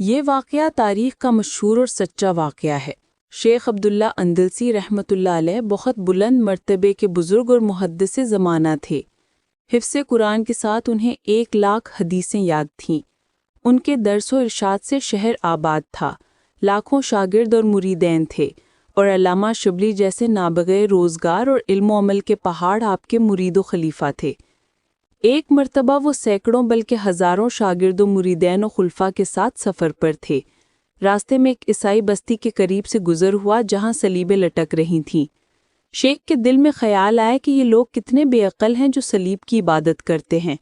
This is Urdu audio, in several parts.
یہ واقعہ تاریخ کا مشہور اور سچا واقعہ ہے۔ شیخ عبداللہ اندلسی رحمۃ اللہ علیہ بہت بلند مرتبے کے بزرگ اور محدث زمانہ تھے۔ حفظ قرآن کے ساتھ انہیں 1,00,000 حدیثیں یاد تھیں۔ ان کے درس و ارشاد سے شہر آباد تھا، لاکھوں شاگرد اور مریدین تھے، اور علامہ شبلی جیسے نابغہ روزگار اور علم و عمل کے پہاڑ آپ کے مرید و خلیفہ تھے۔ ایک مرتبہ وہ سینکڑوں بلکہ ہزاروں شاگرد و مریدین و خلفاء کے ساتھ سفر پر تھے۔ راستے میں ایک عیسائی بستی کے قریب سے گزر ہوا جہاں صلیبیں لٹک رہی تھیں۔ شیخ کے دل میں خیال آیا کہ یہ لوگ کتنے بے عقل ہیں جو صلیب کی عبادت کرتے ہیں۔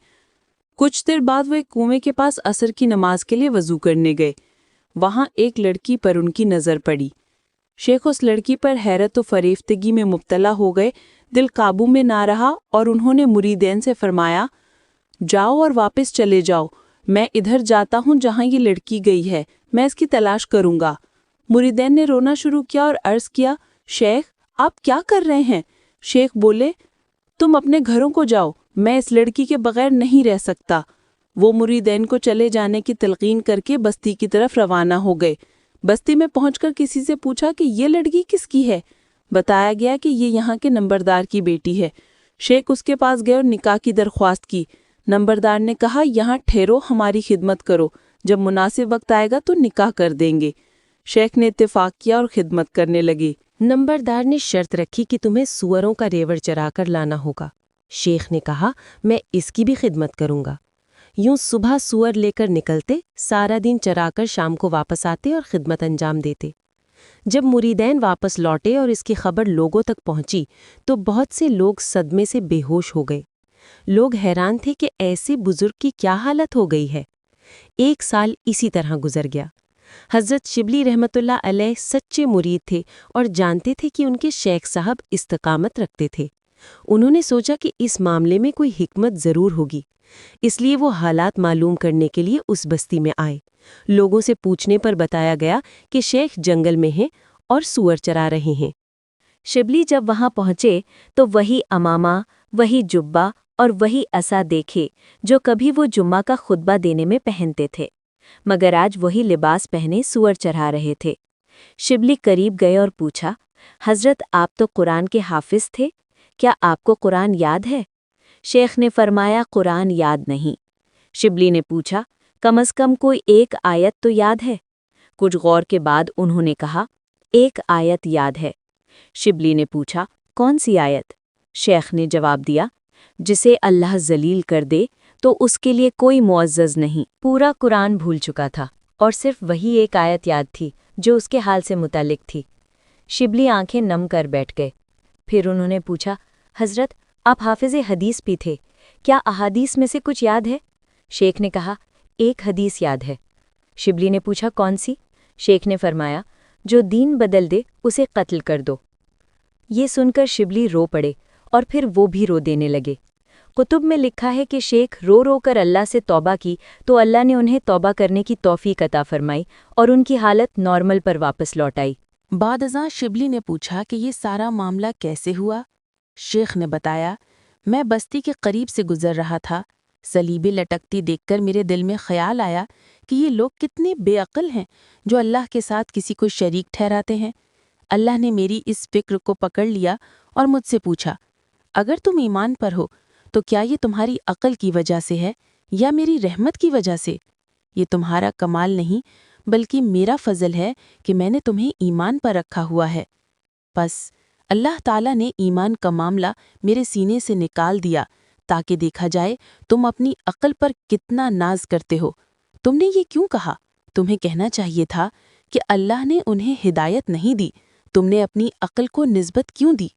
کچھ دیر بعد وہ ایک کنویں کے پاس عصر کی نماز کے لیے وضو کرنے گئے۔ وہاں ایک لڑکی پر ان کی نظر پڑی۔ شیخ اس لڑکی پر حیرت و فریفتگی میں مبتلا ہو گئے، دل قابو میں نہ رہا اور انہوں نے مریدین سے فرمایا، جاؤ اور واپس چلے جاؤ، میں ادھر جاتا ہوں جہاں یہ لڑکی گئی ہے، میں اس کی تلاش کروں گا۔ مریدین نے رونا شروع کیا اور عرض کیا، شیخ آپ کیا کر رہے ہیں؟ شیخ بولے، تم اپنے گھروں کو جاؤ، میں اس لڑکی کے بغیر نہیں رہ سکتا۔ وہ مریدین کو چلے جانے کی تلقین کر کے بستی کی طرف روانہ ہو گئے۔ بستی میں پہنچ کر کسی سے پوچھا کہ یہ لڑکی کس کی ہے؟ بتایا گیا کہ یہ یہاں کے نمبردار کی بیٹی ہے۔ شیخ اس کے پاس گئے اور نکاح کی درخواست کی۔ نمبردار نے کہا، یہاں ٹھہرو، ہماری خدمت کرو، جب مناسب وقت آئے گا تو نکاح کر دیں گے۔ شیخ نے اتفاق کیا اور خدمت کرنے لگے۔ نمبردار نے شرط رکھی کہ تمہیں سوروں کا ریوڑ چرا کر لانا ہوگا۔ شیخ نے کہا، میں اس کی بھی خدمت کروں گا۔ یوں صبح سور لے کر نکلتے، سارا دن چرا کر شام کو واپس آتے اور خدمت انجام دیتے۔ جب مریدین واپس لوٹے اور اس کی خبر لوگوں تک پہنچی تو بہت سے لوگ صدمے سے بے ہوش ہو گئے۔ لوگ حیران تھے کہ ایسے بزرگ کی کیا حالت ہو گئی ہے۔ 1 سال اسی طرح گزر گیا۔ حضرت شبلی رحمۃ اللہ علیہ سچے مرید تھے اور جانتے تھے کہ ان کے شیخ صاحب استقامت رکھتے تھے۔ انہوں نے سوچا کہ اس معاملے میں کوئی حکمت ضرور ہوگی، اس لیے وہ حالات معلوم کرنے کے لیے اس بستی میں آئے۔ لوگوں سے پوچھنے پر بتایا گیا کہ شیخ جنگل میں ہیں اور سور چرا رہے ہیں۔ شبلی جب وہاں پہنچے تو وہی امامہ، وہی جبہ اور وہی عصا دیکھے جو کبھی وہ جمعہ کا خطبہ دینے میں پہنتے تھے، مگر آج وہی لباس پہنے سور چرا رہے تھے۔ شبلی قریب گئے اور پوچھا، حضرت آپ تو قرآن کے حافظ تھے، کیا آپ کو قرآن یاد ہے؟ شیخ نے فرمایا، قرآن یاد نہیں۔ شبلی نے پوچھا، کم از کم کوئی 1 آیت تو یاد ہے؟ کچھ غور کے بعد انہوں نے کہا، 1 آیت یاد ہے۔ شبلی نے پوچھا، کون سی آیت؟ شیخ نے جواب دیا، جسے اللہ ذلیل کر دے تو اس کے لیے کوئی معزز نہیں۔ پورا قرآن بھول چکا تھا اور صرف وہی 1 آیت یاد تھی جو اس کے حال سے متعلق تھی۔ شبلی آنکھیں نم کر بیٹھ گئے۔ پھر انہوں نے پوچھا، حضرت آپ حافظ حدیث بھی تھے، کیا احادیث میں سے کچھ یاد ہے؟ شیخ نے کہا، 1 حدیث یاد ہے۔ شبلی نے پوچھا، کون سی؟ شیخ نے فرمایا، جو دین بدل دے اسے قتل کر دو۔ یہ سن کر شبلی رو پڑے اور پھر وہ بھی رو دینے لگے۔ کتب میں لکھا ہے کہ شیخ رو رو کر اللہ سے توبہ کی تو اللہ نے انہیں توبہ کرنے کی توفیق عطا فرمائی اور ان کی حالت نارمل پر واپس لوٹ آئی۔ بعد ازاں شبلی نے پوچھا کہ یہ سارا معاملہ کیسے ہوا؟ شیخ نے بتایا، میں بستی کے قریب سے گزر رہا تھا، صلیبیں لٹکتی دیکھ کر میرے دل میں خیال آیا کہ یہ لوگ کتنے بے عقل ہیں جو اللہ کے ساتھ کسی کو شریک ٹھہراتے ہیں۔ اللہ نے میری اس فکر کو پکڑ لیا اور مجھ سے پوچھا، اگر تم ایمان پر ہو تو کیا یہ تمہاری عقل کی وجہ سے ہے یا میری رحمت کی وجہ سے؟ یہ تمہارا کمال نہیں بلکہ میرا فضل ہے کہ میں نے تمہیں ایمان پر رکھا ہوا ہے۔ پس اللہ تعالیٰ نے ایمان کا معاملہ میرے سینے سے نکال دیا تاکہ دیکھا جائے تم اپنی عقل پر کتنا ناز کرتے ہو۔ تم نے یہ کیوں کہا؟ تمہیں کہنا چاہیے تھا کہ اللہ نے انہیں ہدایت نہیں دی، تم نے اپنی عقل کو نسبت کیوں دی؟